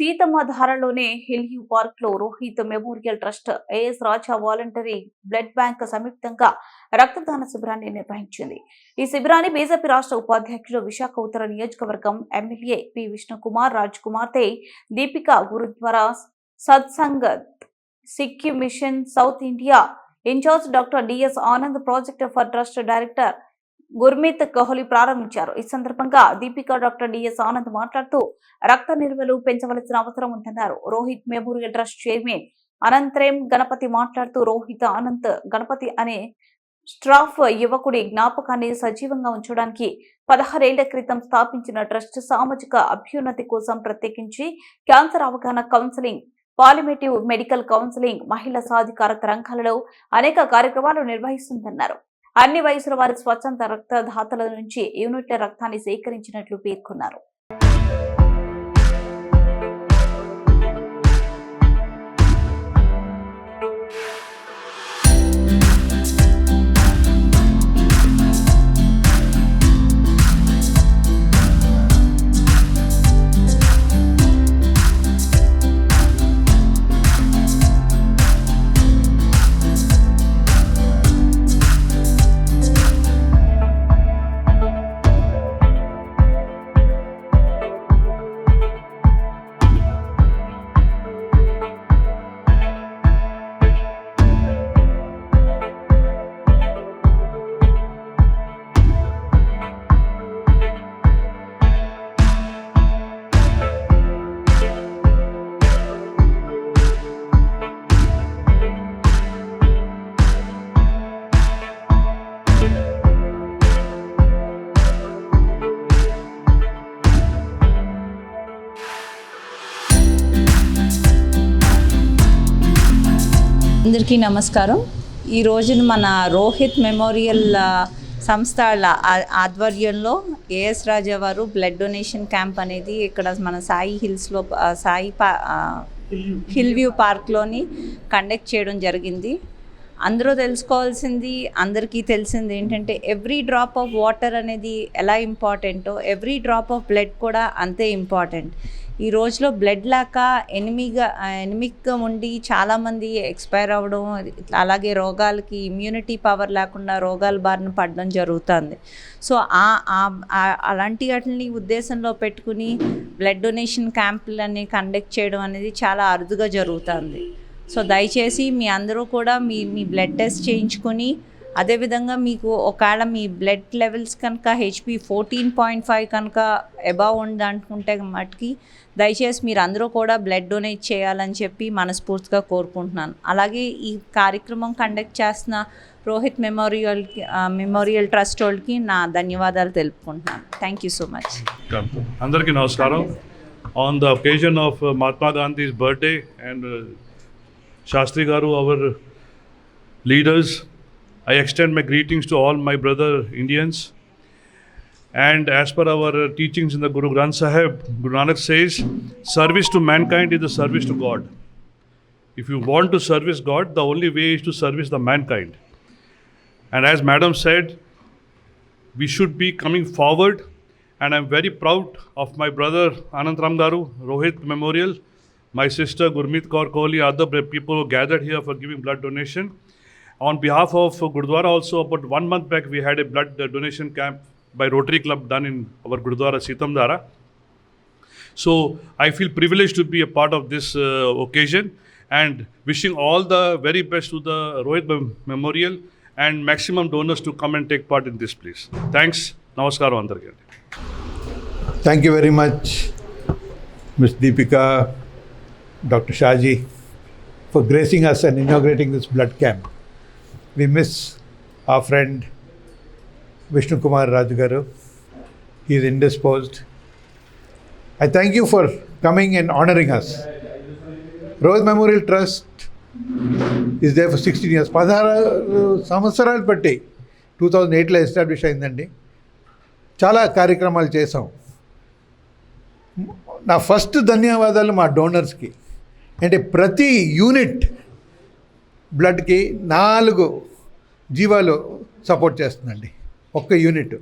సీతమ్మధారలోని hill view park లో Rohit memorial trust, as రాజా voluntary blood bank సంయుక్తంగా రక్తదాన శిబిరాన్ని నిర్వహించింది. ఈ శిబిరాన్ని బీజేపీ రాష్ట్ర ఉపాధ్యక్షుడు, విశాఖ ఉత్తర నియోజకవర్గం ఎమ్మెల్యే పి విష్ణుకుమార్ రాజ్ కుమార్తె Deepika, Gurudwara Satsangat Sikh mission south India in charge doctor D S Anand, project for trust director Gurmit Kohli ప్రారంభించారు. ఈ సందర్భంగా దీపిక డాక్టర్ డిఎస్ ఆనంద్ మాట్లాడుతూ రక్త నిల్వలు పెంచవలసిన అవసరం ఉందన్నారు. Rohit memorial trust chairman Anantharam Ganapathi మాట్లాడుతూ రోహిత్ అనంత్ గణపతి అనే స్టాఫ్ యువకుడి జ్ఞాపకాన్ని సజీవంగా ఉంచడానికి 16 ఏళ్ల క్రితం స్థాపించిన ట్రస్ట్ సామాజిక అభ్యున్నతి కోసం ప్రత్యేకించి క్యాన్సర్ అవగాహన కౌన్సిలింగ్, పాలిమేటివ్ మెడికల్ కౌన్సిలింగ్, మహిళా సాధికారత రంగాలలో అనేక కార్యక్రమాలు నిర్వహిస్తుందన్నారు. అన్ని వయసుల వారి స్వచ్ఛంద రక్తదాతల నుంచి యూనిట్ల రక్తాన్ని సేకరించినట్లు పేర్కొన్నారు. అందరికీ నమస్కారం. ఈ రోజున మన రోహిత్ మెమోరియల్ సంస్థ ఆధ్వర్యంలో ఏఎస్ రాజా వారు బ్లడ్ డొనేషన్ క్యాంప్ అనేది ఇక్కడ మన సాయి హిల్స్లో హిల్ వ్యూ పార్క్లోని కండక్ట్ చేయడం జరిగింది. అందరూ తెలుసుకోవాల్సింది, అందరికీ తెలిసింది ఏంటంటే ఎవ్రీ డ్రాప్ ఆఫ్ వాటర్ అనేది ఎలా ఇంపార్టెంటో ఎవ్రీ డ్రాప్ ఆఫ్ బ్లడ్ కూడా అంతే ఇంపార్టెంట్. ఈ రోజులో బ్లడ్ లేక ఎనిమిక్గా ఉండి చాలామంది ఎక్స్పైర్ అవ్వడం, అలాగే రోగాలకి ఇమ్యూనిటీ పవర్ లేకుండా రోగాల బారిన పడడం జరుగుతుంది. సో అలాంటి వాటిని ఉద్దేశంలో పెట్టుకుని బ్లడ్ డొనేషన్ క్యాంపులని కండక్ట్ చేయడం అనేది చాలా అరుదుగా జరుగుతుంది. సో దయచేసి మీ అందరూ కూడా మీ బ్లడ్ టెస్ట్ చేయించుకొని, అదేవిధంగా మీకు ఒకవేళ మీ బ్లడ్ లెవెల్స్ కనుక HP 14.5 కనుక అబవ్ ఉంది అనుకుంటే మటుకి దయచేసి మీరు అందరూ కూడా బ్లడ్ డొనేట్ చేయాలని చెప్పి మనస్ఫూర్తిగా కోరుకుంటున్నాను. అలాగే ఈ కార్యక్రమం కండక్ట్ చేస్తున్న రోహిత్ మెమోరియల్ ట్రస్ట్ వాళ్ళకి నా ధన్యవాదాలు తెలుపుకుంటున్నాను. Thank you so much. అందరికీ నమస్కారం. On the occasion of Mahatma Gandhi's birthday and Shastri Garu, our leaders, I extend my greetings to all my brother Indians. And as per our teachings in the Guru Granth Sahib, Guru Nanak says, service to mankind is the service to God. If you want to service God, the only way is to service the mankind. And as Madam said, we should be coming forward. And I'm very proud of my brother Anantram Garu, Rohit Memorial, my sister Gurmeet Kaur Kohli, other people who gathered here for giving blood donation. On behalf of Gurdwara also, about 1 month back, we had a blood donation camp by Rotary Club done in our Gurdwara Sitamdara. So I feel privileged to be a part of this occasion and wishing all the very best to the Rohit Memorial and maximum donors to come and take part in this place. Thanks. Namaskaram andarki. Thank you very much, Ms. Deepika, Dr. Shaji, for gracing us and inaugurating this blood camp. We miss our friend Vishnukumar Raju Garu. He is indisposed. I thank you for coming and honoring us. Rohit Memorial Trust is there for 16 years. 16 సంవత్సరాలు పట్టి 2008లో establish అయిందండి. చాలా కార్యక్రమాలు చేసాం. నా first ధన్యవాదాలు మా డోనర్స్కి. అంటే ప్రతి యూనిట్ బ్లడ్కి 4 జీవాలు సపోర్ట్ చేస్తుందండి. ఒక్క యూనిట్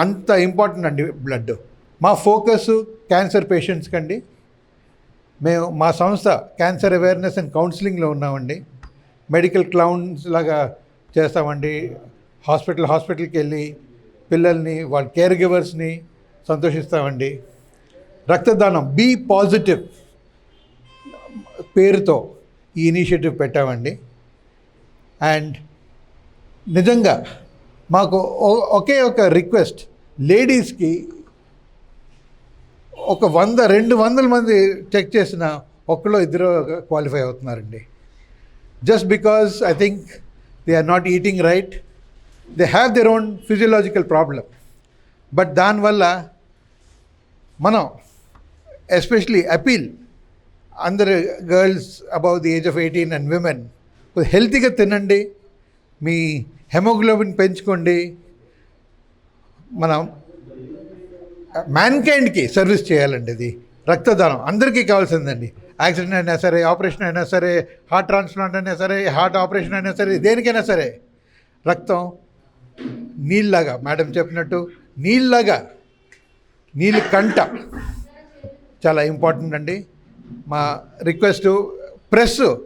అంత ఇంపార్టెంట్ అండి బ్లడ్. మా ఫోకస్ క్యాన్సర్ పేషెంట్స్కి అండి. మేము మా సంస్థ క్యాన్సర్ అవేర్నెస్ అండ్ కౌన్సిలింగ్లో ఉన్నామండి. మెడికల్ క్లౌన్స్ లాగా చేస్తామండి. హాస్పిటల్కి వెళ్ళి పిల్లల్ని వాళ్ళ కేర్ గివర్స్ని సంతోషిస్తామండి. రక్తదానం బీ పాజిటివ్ పేరుతో ఈ ఇనిషియేటివ్ పెట్టామండి. అండ్ నిజంగా మాకు ఒకే ఒక రిక్వెస్ట్, లేడీస్కి ఒక 100-200 మంది చెక్ చేసిన ఒకళ్ళు ఇద్దరు క్వాలిఫై అవుతున్నారండి. Just because I think they are not eating right, they have their own physiological problem. But దానివల్ల మనం ఎస్పెషలీ అపీల్ అందరు girls above the age of 18 and women, హెల్తీగా తినండి, మీ హెమోగ్లోబిన్ పెంచుకోండి. మనం మ్యాన్కైండ్కి సర్వీస్ చేయాలండి. ఇది రక్తదానం అందరికీ కావాల్సిందండి. యాక్సిడెంట్ అయినా సరే, ఆపరేషన్ అయినా సరే, హార్ట్ ట్రాన్స్ప్లాంట్ అయినా సరే, హార్ట్ ఆపరేషన్ అయినా సరే, దేనికైనా సరే రక్తం నీళ్ళలాగా, మేడం చెప్పినట్టు నీళ్ళు కంట చాలా ఇంపార్టెంట్ అండి. మా రిక్వెస్ట్, ప్రెస్